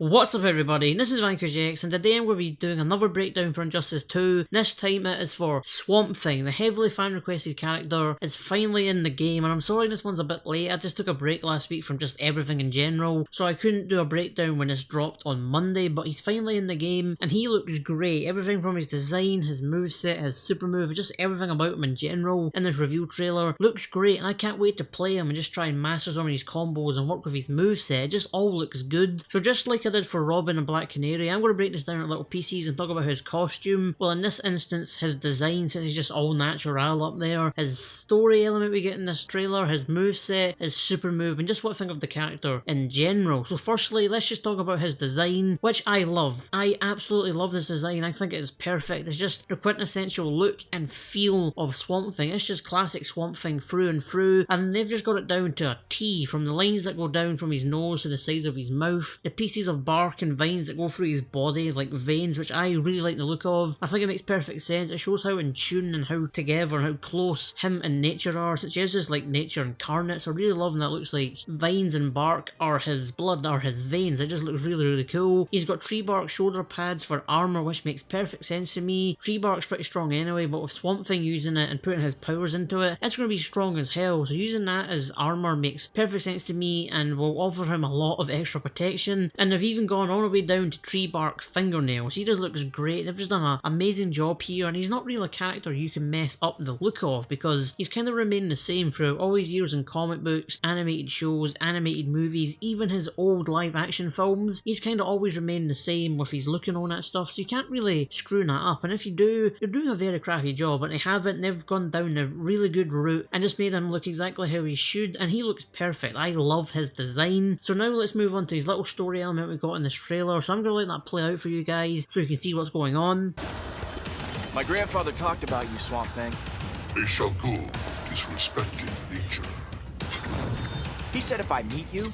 What's up everybody, this is VanquishX and today I'm going to be doing another breakdown for Injustice 2. This time it is for Swamp Thing. The heavily fan requested character is finally in the game, and I'm sorry this one's a bit late. I just took a break last week from just everything in general, so I couldn't do a breakdown when this dropped on Monday, but he's finally in the game and he looks great. Everything from his design, his moveset, his super move, just everything about him in general in this review trailer looks great, and I can't wait to play him and just try and master some of his combos and work with his moveset. It just all looks good. So just like I did for Robin and Black Canary, I'm going to break this down into little pieces and talk about his costume. Well, in this instance, his design, since he's just all natural up there, his story element we get in this trailer, his moveset, his super move, and just what I think of the character in general. So firstly, let's just talk about his design, which I love. I absolutely love this design. I think it is perfect. It's just the quintessential look and feel of Swamp Thing. It's just classic Swamp Thing through and through, and they've just got it down to a T, from the lines that go down from his nose to the sides of his mouth, the pieces of bark and vines that go through his body like veins, which I really like the look of. I think it makes perfect sense. It shows how in tune and how together and how close him and nature are, since he is just like nature incarnate. So I really love him. That looks like vines and bark are his blood, are his veins. It just looks really cool. He's got tree bark shoulder pads for armor, which makes perfect sense to me. Tree bark's pretty strong anyway, but with Swamp Thing using it and putting his powers into it, it's going to be strong as hell. So using that as armor makes perfect sense to me and will offer him a lot of extra protection. And they've even gone all the way down to tree bark fingernails. He just looks great. They've just done an amazing job here, and he's not really a character you can mess up the look of, because he's kind of remained the same throughout all his years in comic books, animated shows, animated movies, even his old live action films. He's kind of always remained the same with his look and all that stuff, so you can't really screw that up. And if you do, you're doing a very crappy job, but they haven't. They've gone down a really good route and just made him look exactly how he should, and he looks perfect. I love his design. So now let's move on to his little story element we got in this trailer. So I'm going to let that play out for you guys so you can see what's going on. My grandfather talked about you, Swamp Thing. They shall go disrespecting nature. He said if I meet you,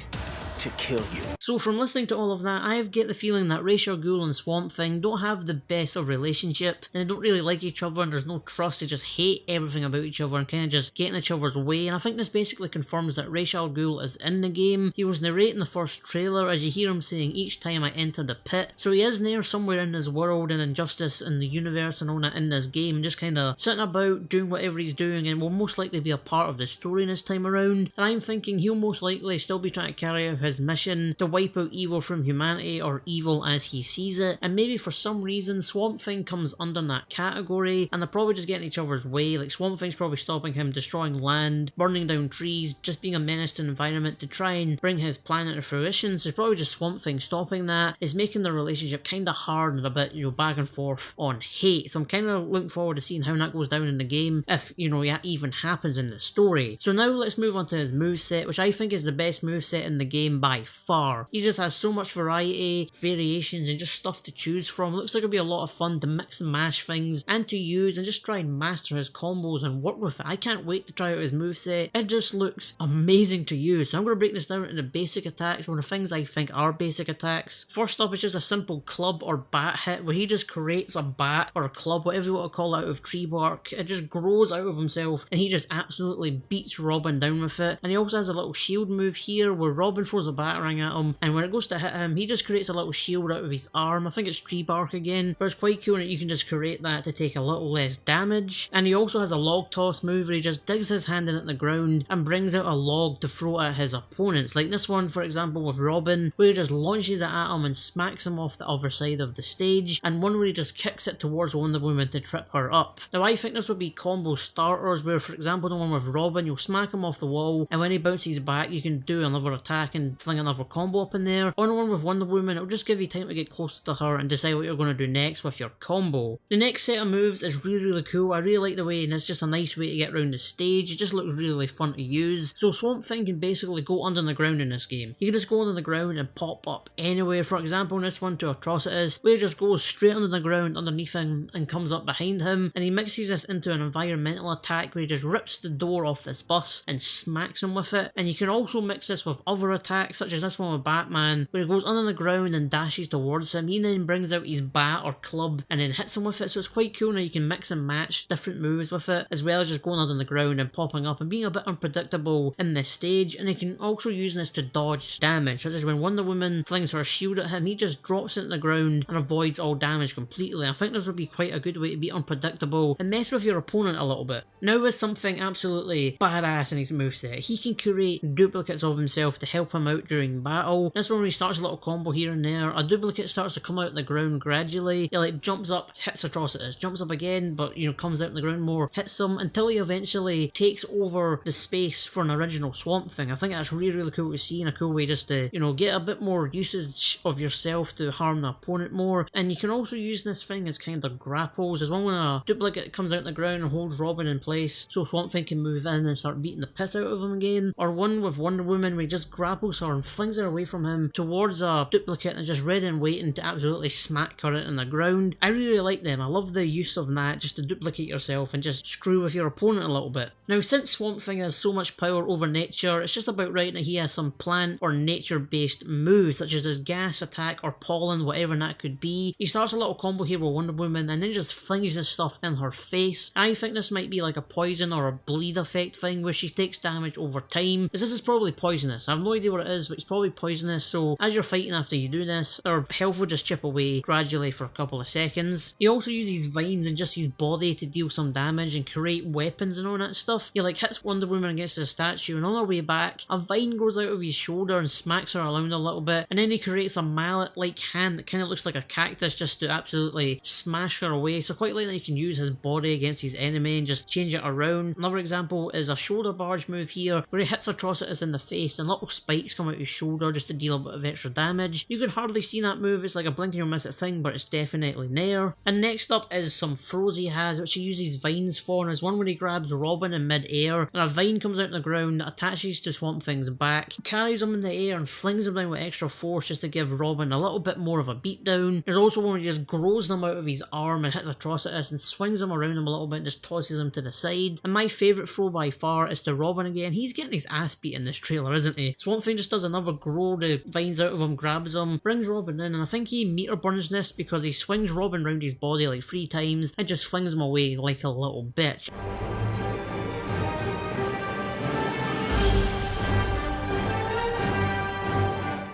to kill you. So from listening to all of that, I get the feeling that Ra's al Ghul and Swamp Thing don't have the best of relationship, and they don't really like each other, and there's no trust. They just hate everything about each other and kind of just get in each other's way. And I think this basically confirms that Ra's al Ghul is in the game. He was narrating the first trailer, as you hear him saying, "Each time I enter the pit." So he is there somewhere in this world and Injustice and the universe and all that in this game, just kind of sitting about doing whatever he's doing, and will most likely be a part of the story this time around. And I'm thinking he'll most likely still be trying to carry out his mission to wipe out evil from humanity, or evil as he sees it, and maybe for some reason Swamp Thing comes under that category, and they're probably just getting each other's way. Like Swamp Thing's probably stopping him, destroying land, burning down trees, just being a menace to the environment to try and bring his planet to fruition. So it's probably just Swamp Thing stopping that is making the relationship kind of hard and a bit, back and forth on hate. So I'm kind of looking forward to seeing how that goes down in the game, if that even happens in the story. So now let's move on to his moveset, which I think is the best moveset in the game by far. He just has so much variety, variations, and just stuff to choose from. It looks like it'll be a lot of fun to mix and mash things and to use and just try and master his combos and work with it. I can't wait to try out his moveset. It just looks amazing to use. So I'm going to break this down into basic attacks, one of the things I think are basic attacks. First up is just a simple club or bat hit, where he just creates a bat or a club, whatever you want to call it, out of tree bark. It just grows out of himself, and he just absolutely beats Robin down with it. And he also has a little shield move here, where Robin throws a batarang at him, and when it goes to hit him, he just creates a little shield out of his arm. I think it's tree bark again, but it's quite cool that you can just create that to take a little less damage. And he also has a log toss move, where he just digs his hand in at the ground and brings out a log to throw at his opponents. Like this one, for example, with Robin, where he just launches it at him and smacks him off the other side of the stage, and one where he just kicks it towards Wonder Woman to trip her up. Now I think this would be combo starters, where for example the one with Robin, you'll smack him off the wall, and when he bounces back you can do another attack and fling another combo up in there. On the one with Wonder Woman, it'll just give you time to get closer to her and decide what you're going to do next with your combo. The next set of moves is really cool. I really like the way, and it's just a nice way to get around the stage. It just looks really fun to use. So Swamp Thing can basically go under the ground in this game. You can just go under the ground and pop up anywhere. For example, in this one to Atrocitus, where he just goes straight under the ground underneath him and comes up behind him, and he mixes this into an environmental attack where he just rips the door off this bus and smacks him with it. And you can also mix this with other attacks attacks, such as this one with Batman, where he goes under the ground and dashes towards him. He then brings out his bat or club and then hits him with it, so it's quite cool. Now you can mix and match different moves with it, as well as just going under the ground and popping up and being a bit unpredictable in this stage. And you can also use this to dodge damage, such as when Wonder Woman flings her shield at him, he just drops it in the ground and avoids all damage completely. I think this would be quite a good way to be unpredictable and mess with your opponent a little bit. Now is something absolutely badass in his moveset. He can create duplicates of himself to help him out during battle. This one, when he starts a little combo here and there, a duplicate starts to come out of the ground gradually. He like jumps up, hits Atrocitus, jumps up again, but you know, comes out in the ground more, hits him until he eventually takes over the space for an original Swamp Thing. I think that's really cool to see, and a cool way just to, you know, get a bit more usage of yourself to harm the opponent more. And you can also use this thing as kind of grapples. There's one when a duplicate comes out in the ground and holds Robin in place, so Swamp Thing can move in and start beating the piss out of him again. Or one with Wonder Woman where he just grapples her and flings her away from him towards a duplicate and just ready and waiting to absolutely smack her in the ground. I really like them. I love the use of that, just to duplicate yourself and just screw with your opponent a little bit. Now, since Swamp Thing has so much power over nature, it's just about right that he has some plant or nature based moves, such as his gas attack or pollen, whatever that could be. He starts a little combo here with Wonder Woman and then just flings this stuff in her face. I think this might be like a poison or a bleed effect thing where she takes damage over time, because this is probably poisonous. I have no idea what it is, but it's probably poisonous, so as you're fighting after you do this, her health will just chip away gradually for a couple of seconds. He also uses vines and just his body to deal some damage and create weapons and all that stuff. He like hits Wonder Woman against the statue, and on her way back, a vine goes out of his shoulder and smacks her around a little bit, and then he creates a mallet-like hand that kind of looks like a cactus just to absolutely smash her away. So quite likely he can use his body against his enemy and just change it around. Another example is a shoulder barge move here, where he hits Atrocitus in the face and little spikes come out his shoulder just to deal a bit of extra damage. You could hardly see that move, it's like a blink and you'll miss it thing, but it's definitely there. And next up is some throws he has, which he uses vines for, and there's one where he grabs Robin in mid-air, and a vine comes out in the ground that attaches to Swamp Thing's back, carries him in the air and flings him down with extra force just to give Robin a little bit more of a beatdown. There's also one where he just grows them out of his arm and hits Atrocitus and swings him around him a little bit and just tosses him to the side. And my favourite throw by far is to Robin again. He's getting his ass beat in this trailer, isn't he? Swamp Thing just does another grow the vines out of him, grabs him, brings Robin in, and I think he meter burns this because he swings Robin round his body like 3 times and just flings him away like a little bitch.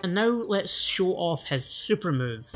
And now let's show off his super move.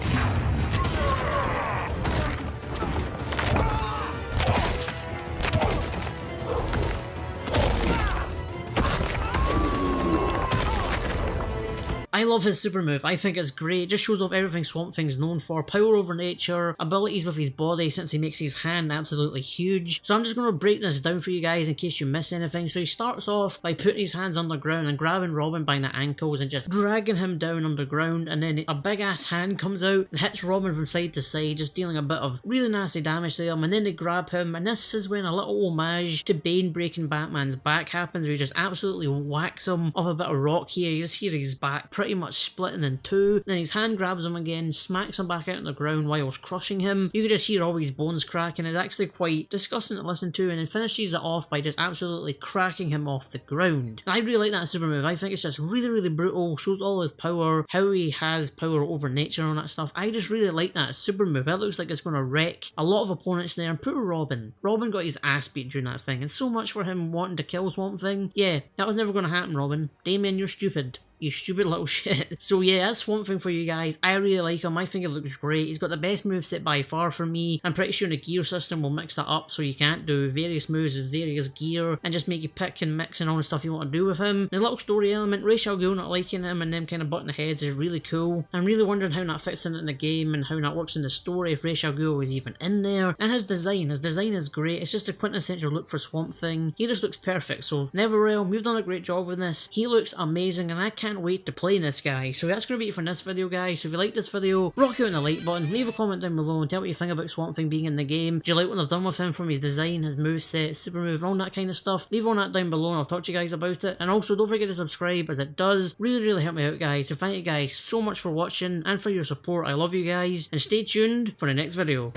I love his super move. I think it's great. It just shows off everything Swamp Thing's known for. Power over nature, abilities with his body since he makes his hand absolutely huge. So I'm just going to break this down for you guys in case you miss anything. So he starts off by putting his hands underground and grabbing Robin by the ankles and just dragging him down underground, and then a big ass hand comes out and hits Robin from side to side, just dealing a bit of really nasty damage to him, and then they grab him, and this is when a little homage to Bane breaking Batman's back happens, where he just absolutely whacks him off a bit of rock here. You just hear his back pretty much splitting in two. Then his hand grabs him again, smacks him back out on the ground whilst crushing him. You can just hear all his bones cracking. It's actually quite disgusting to listen to, and then finishes it off by just absolutely cracking him off the ground. And I really like that super move. I think it's just really brutal, shows all his power, how he has power over nature and all that stuff. I just really like that super move. It looks like it's going to wreck a lot of opponents there, and poor Robin. Robin got his ass beat during that thing, and so much for him wanting to kill Swamp Thing. Yeah, that was never going to happen, Robin. Damien, you're stupid. You stupid little shit. So yeah, that's Swamp Thing for you guys. I really like him. I think it looks great. He's got the best moveset by far for me. I'm pretty sure the gear system will mix that up so you can't do various moves with various gear and just make you pick and mix and all the stuff you want to do with him. The little story element, Ra's al Ghul not liking him and them kind of butting heads is really cool. I'm really wondering how that fits in the game and how that works in the story, if Ra's al Ghul is even in there. And his design is great. It's just a quintessential look for Swamp Thing. He just looks perfect. So NetherRealm, you've done a great job with this. He looks amazing and I can't wait to play this guy. So that's going to be it for this video, guys. So if you like this video, rock out on the like button, leave a comment down below and tell what you think about Swamp Thing being in the game. Do you like what I've done with him, from his design, his moveset, super move, all that kind of stuff? Leave all that down below and I'll talk to you guys about it. And also don't forget to subscribe, as it does really help me out, guys. So thank you guys so much for watching and for your support. I love you guys, and stay tuned for the next video.